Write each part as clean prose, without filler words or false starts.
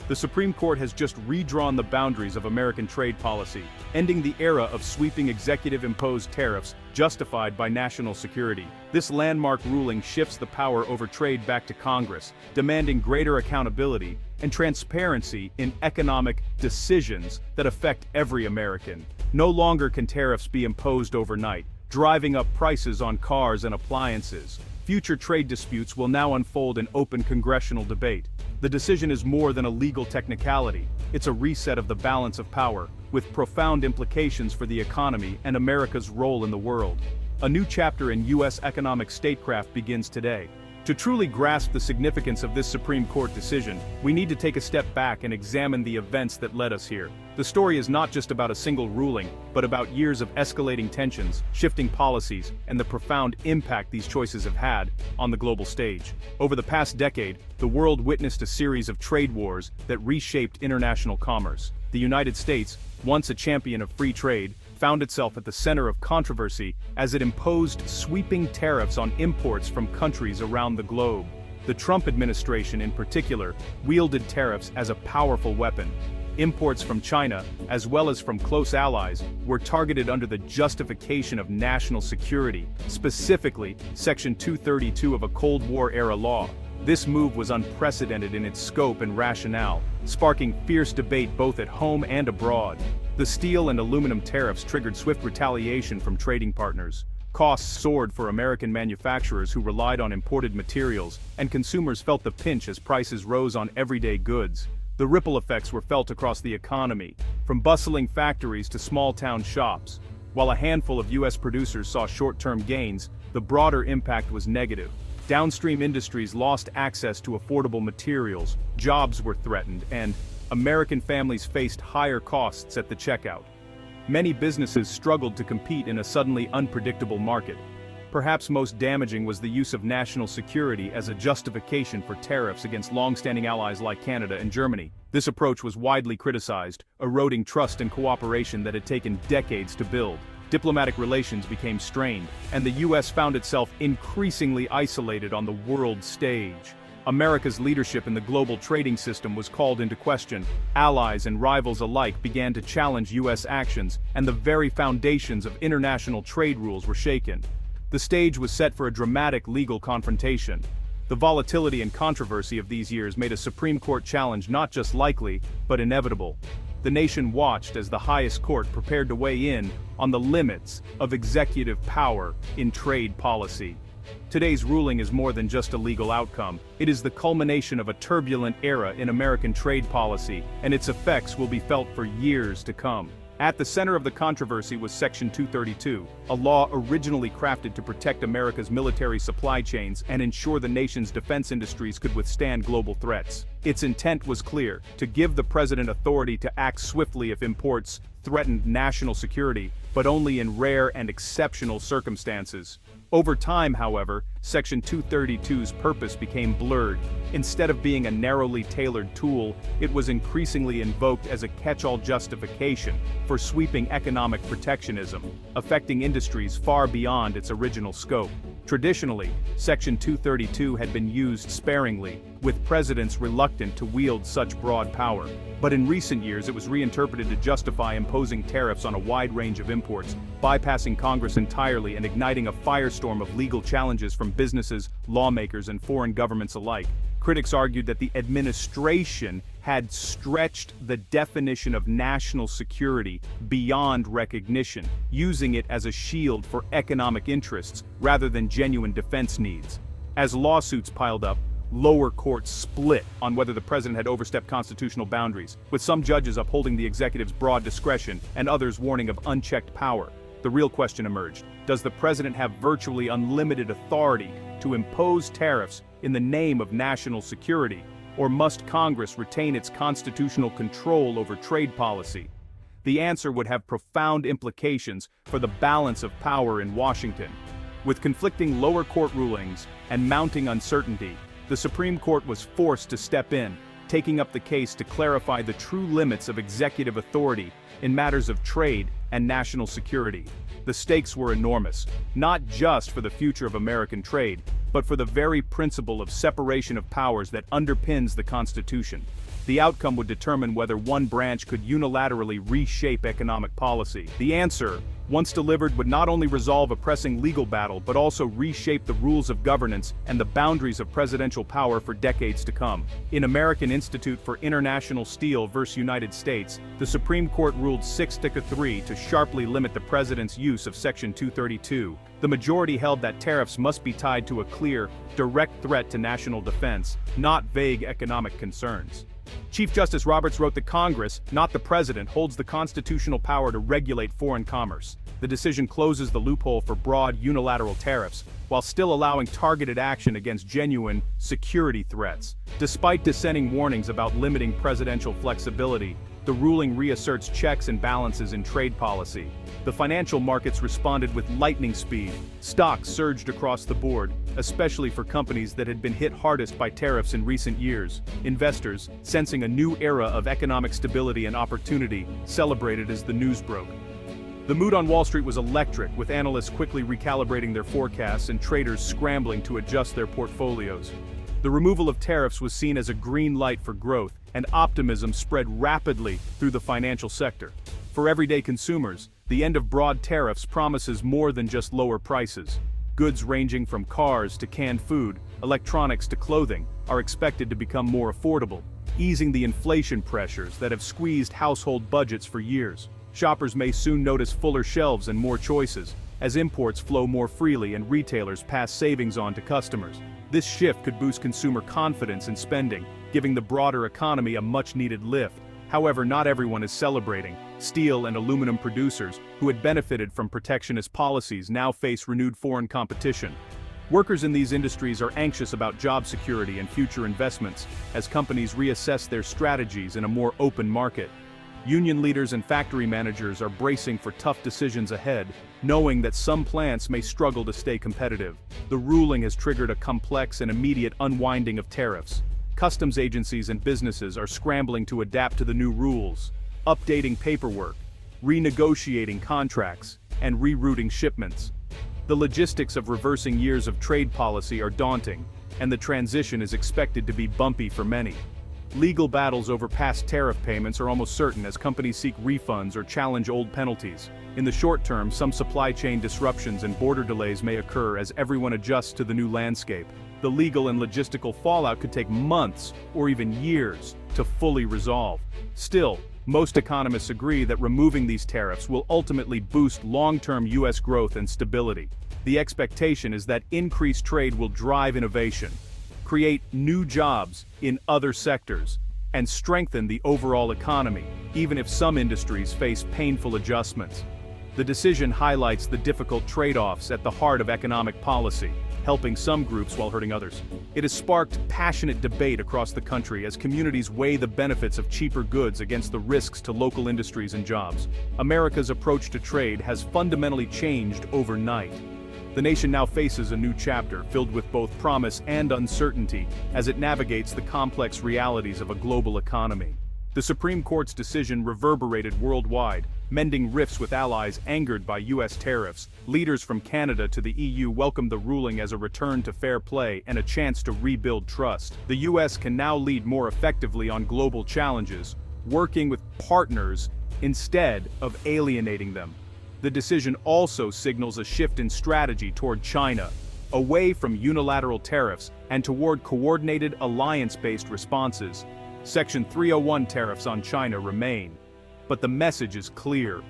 The Supreme Court has just redrawn the boundaries of American trade policy, ending the era of sweeping executive-imposed tariffs justified by national security. This landmark ruling shifts the power over trade back to Congress, demanding greater accountability and transparency in economic decisions that affect every American. No longer can tariffs be imposed overnight, driving up prices on cars and appliances. Future trade disputes will now unfold in open congressional debate. The decision is more than a legal technicality. It's a reset of the balance of power, with profound implications for the economy and America's role in the world. A new chapter in U.S. economic statecraft begins today. To truly grasp the significance of this Supreme Court decision, we need to take a step back and examine the events that led us here. The story is not just about a single ruling, but about years of escalating tensions, shifting policies, and the profound impact these choices have had on the global stage. Over the past decade, the world witnessed a series of trade wars that reshaped international commerce. The United States, once a champion of free trade, found itself at the center of controversy as it imposed sweeping tariffs on imports from countries around the globe. The Trump administration, in particular, wielded tariffs as a powerful weapon. Imports from China, as well as from close allies, were targeted under the justification of national security, specifically Section 232 of a Cold War-era law. This move was unprecedented in its scope and rationale, sparking fierce debate both at home and abroad. The steel and aluminum tariffs triggered swift retaliation from trading partners. Costs soared for American manufacturers who relied on imported materials, and consumers felt the pinch as prices rose on everyday goods. The ripple effects were felt across the economy, from bustling factories to small-town shops. While a handful of U.S. producers saw short-term gains, the broader impact was negative. Downstream industries lost access to affordable materials, jobs were threatened, and American families faced higher costs at the checkout. Many businesses struggled to compete in a suddenly unpredictable market. Perhaps most damaging was the use of national security as a justification for tariffs against long-standing allies like Canada and Germany. This approach was widely criticized, eroding trust and cooperation that had taken decades to build. Diplomatic relations became strained, and the U.S. found itself increasingly isolated on the world stage. America's leadership in the global trading system was called into question. Allies and rivals alike began to challenge U.S. actions, and the very foundations of international trade rules were shaken. The stage was set for a dramatic legal confrontation. The volatility and controversy of these years made a Supreme Court challenge not just likely, but inevitable. The nation watched as the highest court prepared to weigh in on the limits of executive power in trade policy. Today's ruling is more than just a legal outcome. It is the culmination of a turbulent era in American trade policy, and its effects will be felt for years to come. At the center of the controversy was Section 232, a law originally crafted to protect America's military supply chains and ensure the nation's defense industries could withstand global threats. Its intent was clear: to give the president authority to act swiftly if imports threatened national security, but only in rare and exceptional circumstances. Over time, however, Section 232's purpose became blurred. Instead of being a narrowly tailored tool, it was increasingly invoked as a catch-all justification for sweeping economic protectionism, affecting industries far beyond its original scope. Traditionally, Section 232 had been used sparingly, with presidents reluctant to wield such broad power. But in recent years it was reinterpreted to justify imposing tariffs on a wide range of imports, bypassing Congress entirely and igniting a firestorm of legal challenges from businesses, lawmakers, and foreign governments alike. Critics argued that the administration had stretched the definition of national security beyond recognition, using it as a shield for economic interests rather than genuine defense needs. As lawsuits piled up, lower courts split on whether the president had overstepped constitutional boundaries, with some judges upholding the executive's broad discretion and others warning of unchecked power. The real question emerged: does the president have virtually unlimited authority to impose tariffs in the name of national security, or must Congress retain its constitutional control over trade policy? The answer would have profound implications for the balance of power in Washington. With conflicting lower court rulings and mounting uncertainty, the Supreme Court was forced to step in, taking up the case to clarify the true limits of executive authority in matters of trade and national security. The stakes were enormous, not just for the future of American trade, but for the very principle of separation of powers that underpins the Constitution. The outcome would determine whether one branch could unilaterally reshape economic policy. The answer, once delivered, would not only resolve a pressing legal battle but also reshape the rules of governance and the boundaries of presidential power for decades to come. In American Institute for International Steel v. United States, the Supreme Court ruled 6-3 to sharply limit the president's use of Section 232. The majority held that tariffs must be tied to a clear, direct threat to national defense, not vague economic concerns. Chief Justice Roberts wrote that Congress, not the president, holds the constitutional power to regulate foreign commerce. The decision closes the loophole for broad unilateral tariffs, while still allowing targeted action against genuine security threats. Despite dissenting warnings about limiting presidential flexibility, the ruling reasserts checks and balances in trade policy. The financial markets responded with lightning speed. Stocks surged across the board, especially for companies that had been hit hardest by tariffs in recent years. Investors, sensing a new era of economic stability and opportunity, celebrated as the news broke. The mood on Wall Street was electric, with analysts quickly recalibrating their forecasts and traders scrambling to adjust their portfolios. The removal of tariffs was seen as a green light for growth, and optimism spread rapidly through the financial sector. For everyday consumers, the end of broad tariffs promises more than just lower prices. Goods ranging from cars to canned food, electronics to clothing, are expected to become more affordable, easing the inflation pressures that have squeezed household budgets for years. Shoppers may soon notice fuller shelves and more choices, as imports flow more freely and retailers pass savings on to customers. This shift could boost consumer confidence in spending, giving the broader economy a much-needed lift. However, not everyone is celebrating. Steel and aluminum producers, who had benefited from protectionist policies, now face renewed foreign competition. Workers in these industries are anxious about job security and future investments, as companies reassess their strategies in a more open market. Union leaders and factory managers are bracing for tough decisions ahead, knowing that some plants may struggle to stay competitive. The ruling has triggered a complex and immediate unwinding of tariffs. Customs agencies and businesses are scrambling to adapt to the new rules, updating paperwork, renegotiating contracts, and rerouting shipments. The logistics of reversing years of trade policy are daunting, and the transition is expected to be bumpy for many. Legal battles over past tariff payments are almost certain as companies seek refunds or challenge old penalties. In the short term, some supply chain disruptions and border delays may occur as everyone adjusts to the new landscape. The legal and logistical fallout could take months or even years to fully resolve. Still, most economists agree that removing these tariffs will ultimately boost long-term U.S. growth and stability. The expectation is that increased trade will drive innovation, create new jobs in other sectors, and strengthen the overall economy, even if some industries face painful adjustments. The decision highlights the difficult trade-offs at the heart of economic policy, helping some groups while hurting others. It has sparked passionate debate across the country as communities weigh the benefits of cheaper goods against the risks to local industries and jobs. America's approach to trade has fundamentally changed overnight. The nation now faces a new chapter filled with both promise and uncertainty as it navigates the complex realities of a global economy. The Supreme Court's decision reverberated worldwide, mending rifts with allies angered by U.S. tariffs. Leaders from Canada to the EU welcomed the ruling as a return to fair play and a chance to rebuild trust. The U.S. can now lead more effectively on global challenges, working with partners instead of alienating them. The decision also signals a shift in strategy toward China, away from unilateral tariffs and toward coordinated alliance-based responses. Section 301 tariffs on China remain, but the message is clear.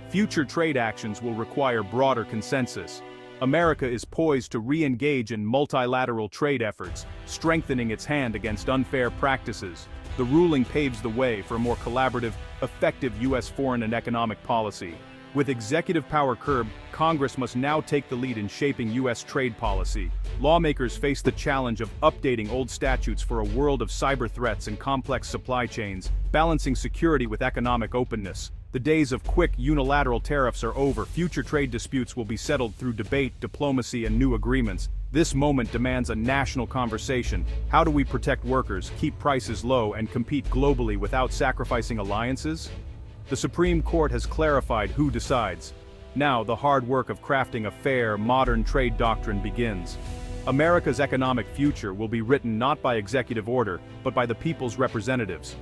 Future trade actions will require broader consensus. America is poised to re-engage in multilateral trade efforts, strengthening its hand against unfair practices. The ruling paves the way for a more collaborative, effective U.S. foreign and economic policy. With executive power curbed, Congress must now take the lead in shaping U.S. trade policy. Lawmakers face the challenge of updating old statutes for a world of cyber threats and complex supply chains, balancing security with economic openness. The days of quick unilateral tariffs are over. Future trade disputes will be settled through debate, diplomacy, and new agreements. This moment demands a national conversation. How do we protect workers, keep prices low, and compete globally without sacrificing alliances? The Supreme Court has clarified who decides. Now, the hard work of crafting a fair, modern trade doctrine begins. America's economic future will be written not by executive order, but by the people's representatives.